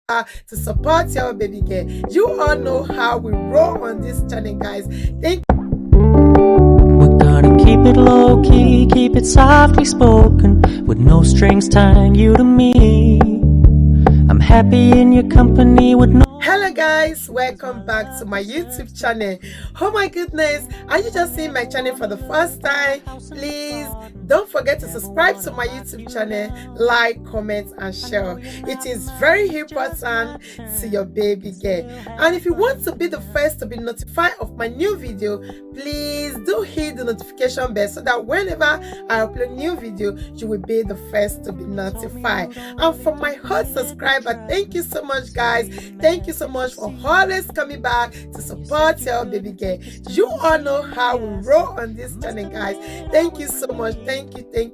to support your baby girl. You all know how we roll on this channel, guys. We're gonna keep it low key, keep it softly spoken, with no strings tying you to me. I'm happy in your company with no. Hello guys, welcome back to my YouTube channel. Oh my goodness, are you just seeing my channel for the first time? Please don't forget to subscribe to my YouTube channel, like, comment and share. It is very important to your baby girl. And if you want to be the first to be notified of my new video, please do hit the notification bell so that whenever I upload new video, you will be the first to be notified. And for my hot subscriber, thank you so much guys. Thank you so much for always coming back to support your baby girl. You all know how we roll on this channel, guys. Thank you so much. Thank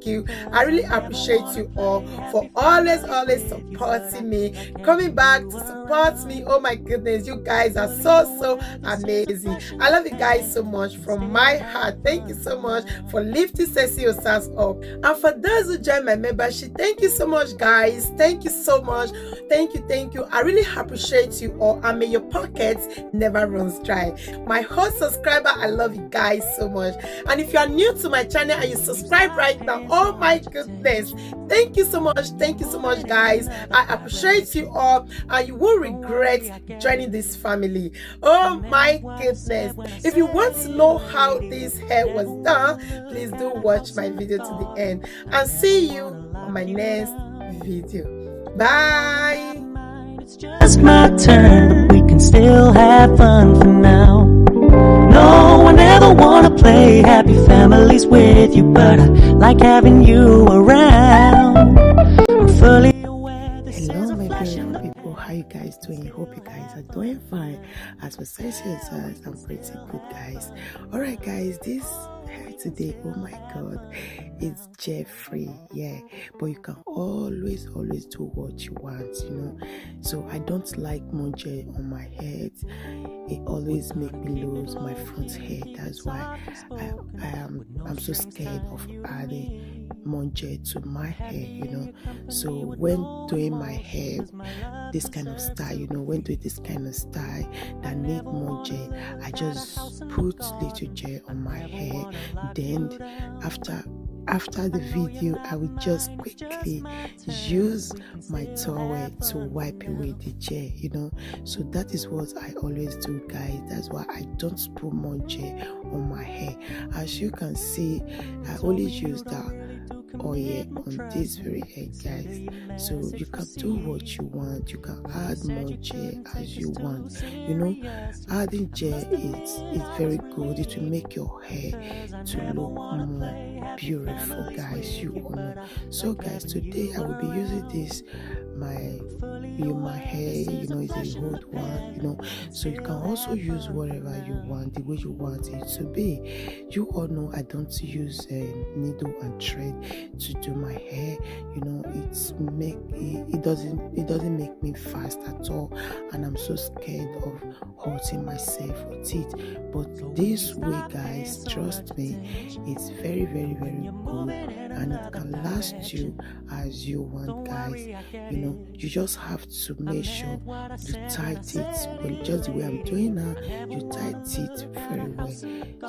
you. I really appreciate you all for always supporting me, coming back to support me. Oh my goodness, you guys are so amazing. I love you guys so much from my heart. Thank you so much for lifting Sexyosas up. And for those who join my membership, thank you so much guys. Thank you so much. Thank you. I really appreciate you all, and may your pockets never runs dry. My whole subscriber, I love you guys so much. And if you are new to my channel and you subscribe right now, oh my goodness, thank you so much guys. I appreciate you all, and you won't regret joining this family. Oh my goodness, if you want to know how this hair was done, please do watch my video to the end, and see you on my next video. Bye. It's just my turn, but we can still have fun for now. No one ever wanna play happy families with you, but I like having you around. I'm fully aware this is Hello a my flash beautiful in the people, how you guys doing? Hope you guys are doing fine. As for Sexyosas, I'm pretty good guys. Alright guys, this hair today, oh my god, it's Jeffrey, yeah, but you can always do what you want, you know. So I don't like more gel on my head. It always make me lose my front hair. That's why I'm so scared of adding more gel to my hair, you know. So when doing my hair this kind of style, you know, when doing this kind of style that need more gel, I just put little gel on my hair. Then after the video, I will just quickly use my towel to wipe away the gel, you know. So that is what I always do guys. That's why I don't put more gel on my hair. As you can see, I only use that oil on this very hair guys. So you can do what you want, you can add more gel as you want, you know. Adding gel is very good. It will make your hair to look more beautiful guys, you all know. So guys, today I will be using this my hair, you know, is a old one, you know. So you can also use whatever you want, the way you want it to be. You all know I don't use needle and thread to do my hair, you know. It doesn't make me fast at all, and I'm so scared of hurting myself with it. But this way guys, trust me, it's very good, and it can last you as you want guys. You know, you just have to make sure you tight it, well, just the way I'm doing now. You tight it very well,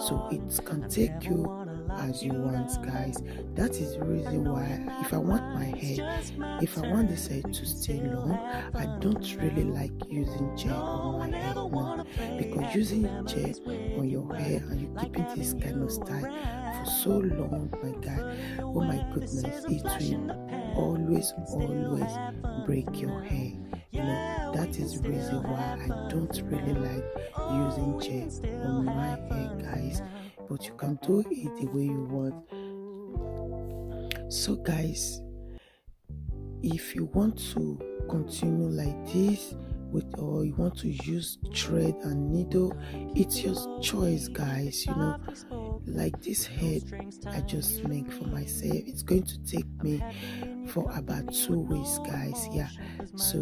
so it can take you as you want guys. That is the reason why if I want this hair to stay long, I don't really like using gel on my hair now, because using gel on your hair and you keeping this kind of style for so long, my guy, oh my goodness, it will always break your hair, you know. That is the reason why I don't really like using gel on my hair guys. But you can do it the way you want. So guys, if you want to continue like this or you want to use thread and needle, it's your choice guys, you know. Like this head I just make for myself, it's going to take me for about 2 weeks guys, yeah. So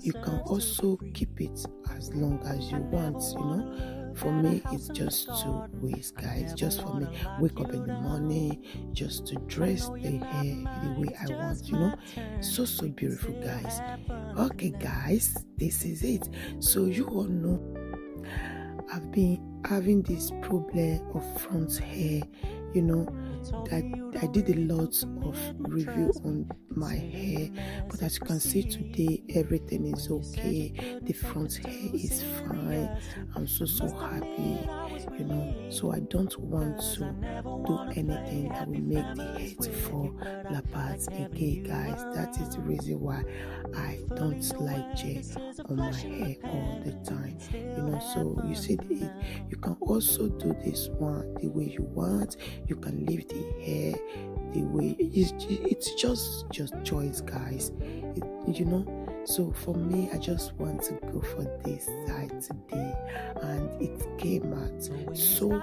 you can also keep it as long as you want, you know. for me, it's just 2 ways, guys. Just for me, wake up in the morning, just to dress the hair the way I want, so beautiful, guys. Okay, guys, this is it. So you all know I've been having this problem of front hair, that I did a lot of review on my hair, but as you can see today, everything is okay. The front hair is fine. I'm so happy, so I don't want to do anything that will make the hair to fall apart again, guys. That is the reason why I don't like gel on my hair all the time, so you see you can also do this one the way you want. You can leave the hair the way it's just choice, guys. So for me, I just want to go for this side today, and it came out so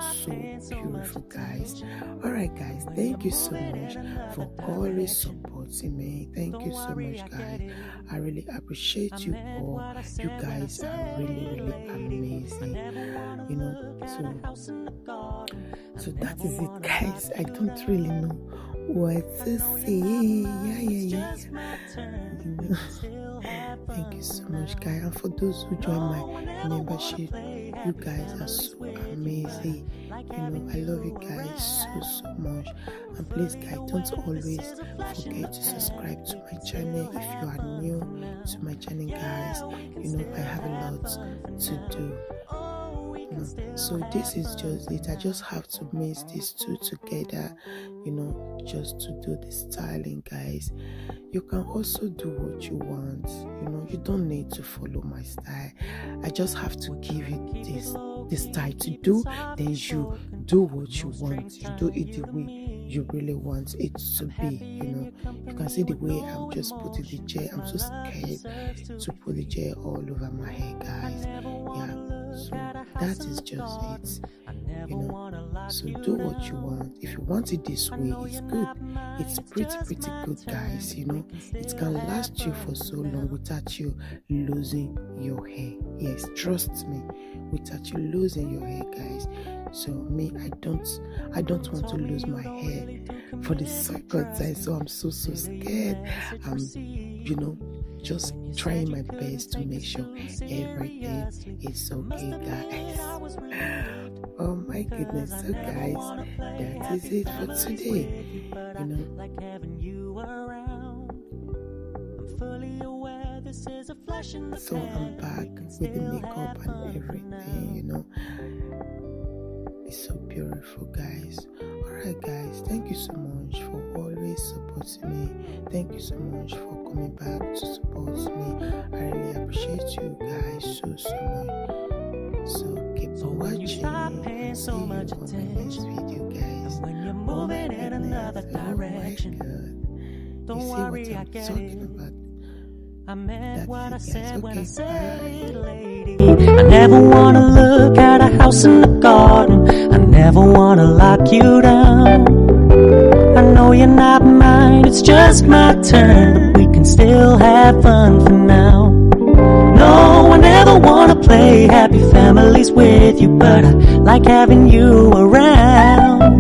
beautiful, guys. All right, guys, thank you so much for always supporting me. Thank you so much, guys. I really appreciate you all. You guys are really amazing, so that is it, guys. I don't really know what to say. Yeah. Thank you so much, guys. And for those who join my membership, you guys are so amazing. I love you guys so much. And please, guys, don't always forget to subscribe to my channel if you are new to my channel, guys. I have a lot to do. So this is just it. I just have to mix these two together, just to do the styling, guys. You can also do what you want, you don't need to follow my style. I just have to give you this style to do, then you do what you want. You do it the way you really want it to be. You can see the way I'm just putting the gel. I'm so scared to put the gel all over my hair, guys. Yeah, so that is just it. So do what you want. If you want it this way, it's good. It's pretty good, guys. It can last you for so long without you losing your hair. Yes, trust me, without you losing your hair, guys. So me, I don't want to lose my hair for the second time. So I'm so scared. I'm just trying my best to make sure everything is okay, guys. Oh my goodness. So guys, that is it for today. So I'm back with the makeup and everything, It's so beautiful, guys. Alright, guys, thank you so much for always supporting me. Thank you so much for coming back to support me. I really appreciate you guys so much. So keep on watching and see you on my next video, guys. Oh my goodness, oh my god. You see what I'm talking about? I meant what I said when I said it, lady. I never wanna look at a house in the garden. I never wanna lock you down. I know you're not mine, it's just my turn. We can still have fun for now. No, I never wanna play happy families with you, but I like having you around.